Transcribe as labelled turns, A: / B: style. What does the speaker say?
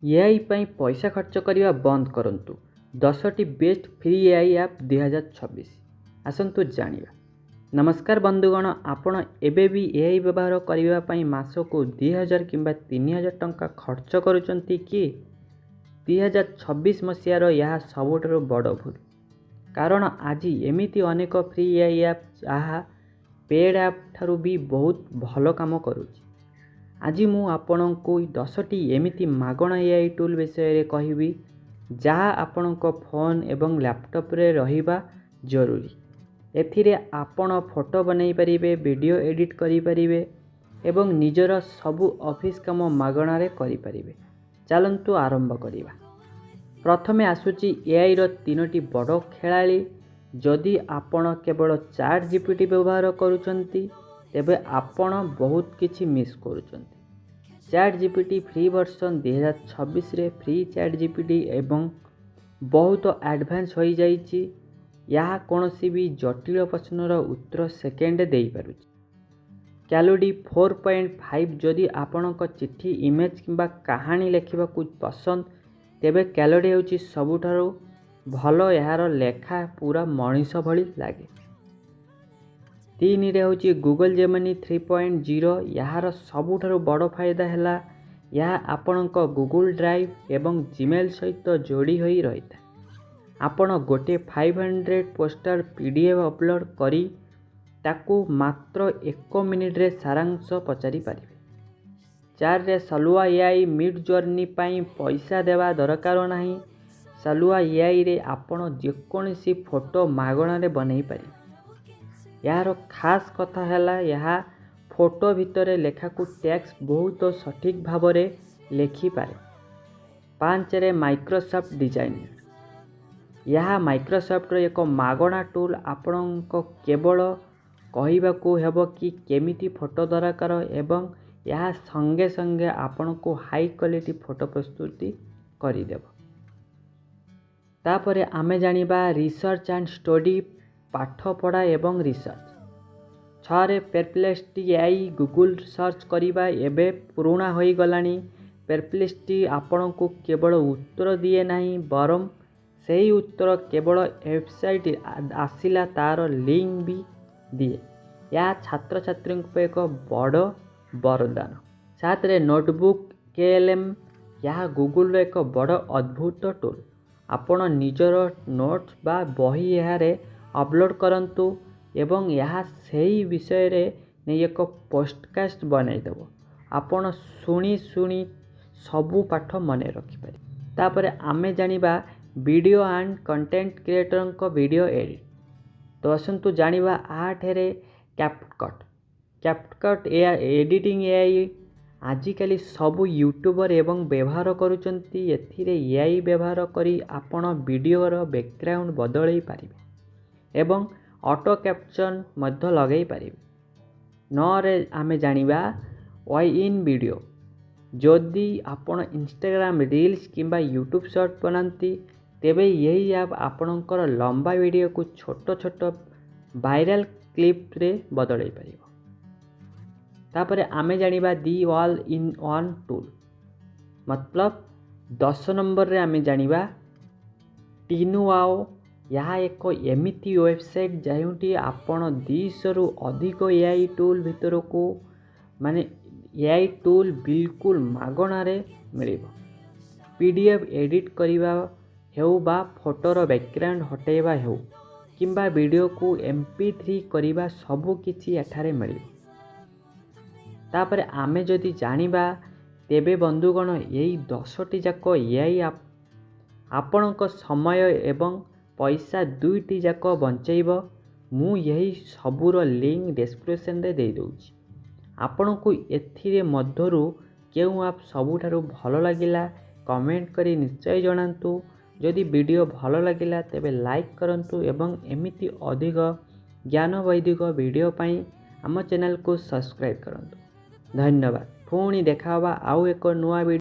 A: AI ପାଇଁ पैसा खर्च करने बंद करंतु 10टी बेस्ट फ्री एआई ऐप 2026 आसंतु जानिबा। नमस्कार बंधुगण, आपण एबे भी एआई व्यवहार करने ପାଇଁ मासको 2000 किंबा 3000 टंका खर्च करूचंती कि 2026 मसीहार यह सबुठारु बड़ भूल। कारण आज एमिति अनेक फ्री एआई ऐप जहाँ पेड ऐप ठारू भी बहुत भल काम करुची। आज मु आपणको 10टी एमिति मागणा एआई टूल विषय कहबी जहाँ आपणको फोन एवं लैपटॉप रे रहिबा जरूरी। एथिरे आपण फोटो बनई परिबे, वीडियो एडिट करि परिबे एवं निजर सबु ऑफिस काम मागणा रे करि परिबे। चलंतु आरंभ करिबा। प्रथमे आसुची एआई रो 3टी बड़ खेलाड़ी। जदि आपण केवल चैट जीपीटी व्यवहार करूचंती तेबे आपण बहुत किछि मिस करूचंती। चैट जीपीटी फ्री वर्जन 2026 रे फ्री चैट जीपीटी एवं बहुत एडवांस हो जाइछि। यह कोनोसी भी जटिल प्रश्नर उत्तर सेकेंड दे पारुछि। क्लाउडी 4.5 जदि आपणक चिठी, इमेज किंबा कहानी लेखिबा को पसंद तेबे क्लाउडी होछि सबुठारु भलो। यार लेखा पूरा मनीष भली लागे। 3 रे होछि गूगल जेमिनी 3.0। यार सबुठारु बड़ फायदा हैला यह आपणक गूगल ड्राइव एवं जीमेल सहित जोड़ी होई रहिता। आपण गोटे 500 पोस्टर पीडीएफ अपलोड करी ताकू मात्र 1 मिनिट रे सारांश पचारि पारिबे। 4 रे सलुआ एआई मिड जर्नी पाई पैसा देवा दरकार नाही। सलुआ एआई रे आपण जेकोसी फोटो मागणा रे बनई पारिबे। यार खास कथा हैला यह फोटो भितर लेखा को टेक्स्ट बहुत सटीक भाव रे लेखि पारे। 5 रे माइक्रोसॉफ्ट डिजाइनर। यह माइक्रोसॉफ्ट रो एक मागणा टूल। आपणक केवल कहिबाकू हेबो कि केमिति फोटो दरकार एवं यह संगे संगे आपणको हाई क्वालिटी फोटो प्रस्तुति करि देबो। तापरे आमे जानिबा रिसर्च एंड स्टडी, पाठ पढ़ा एवं रिसर्च। 6 रे परप्लेक्सिटी एआई गूगल सर्च करिबा एबे पुराना होई गलानी। परप्लेक्सिटी आपणको केवल उत्तर दिए नाही बरम सही उत्तर केवल वेबसाइट आसिला तार लिंक भी दिए। यह छात्र छात्री एक बड़ वरदान। 7 रे नोटबुक केएलएम। यह गूगल एक बड़ अद्भुत टूल। आपण निजर नोट्स बा बही यारे अपलोड करंतु एवं यह सही विषय रे ने एक पोडकास्ट बनाई देबो। आपण सुनी सुनी सबु पाठ मने रखि पारे। तापरे आमे जानिबा वीडियो एंड कंटेंट क्रिएटर को वीडियो एडिट। तो असंतु जानिबा 8 रे कैपकट एडिटिंग एआई। आजिकली सबु यूट्यूबर एवं व्यवहार करूचंती। एथिरे एआई व्यवहार करी आपण वीडियो रो बैकग्राउंड बदलई पारिबे एवं ऑटो कैप्शन मध्य लगई पारिबे। 9 रे आमे जानिबा वाई इन वीडियो। जदि आपण इंस्टाग्राम रील्स किंबा यूट्यूब शॉर्ट बनाती तेबे यही ऐप आपणकर लंबा वीडियो को छोट छोट वायरल क्लिप रे बदलई पारिबो। तापरे आमे जानिबा the all in one tool. मतलब 10 नंबर रे आमे जानिबा टिनुआओ। यह एक एमिति वेबसाइट जाउटी आपण 200 रु अधिक एआई टूल भितर को माने एआई टूल बिल्कुल मागणा रे मिलिबो। पीडीएफ एडिट करिबा हेउ बा फोटोर बैकग्राउंड हटेबा हेउ किंबा वीडियो को MP3 करिबा सबु किछि एठारे मिलिबो। तापरे आमे जदि जानिबा तेबे बंधुगण यही 10टी जाक एआई आपणक समय एवं पैसा दुईटी जाक बंचैब। मु यही सबुर लिंक डिस्क्रिप्शन रे दे दोछि। आपणको एथिरे मध्यरु केउ आप सबुठारु भलो लागिला कमेंट करी निश्चय जणांतु। जदि वीडियो भलो लागिला तेबे लाइक करंतु एवं एमिति अधिक ज्ञान वैदिक वीडियो पाई आम चैनल को सब्सक्राइब करंतु। धन्यवाद। पुणी देखावा आउ एक नुआ वीडियो।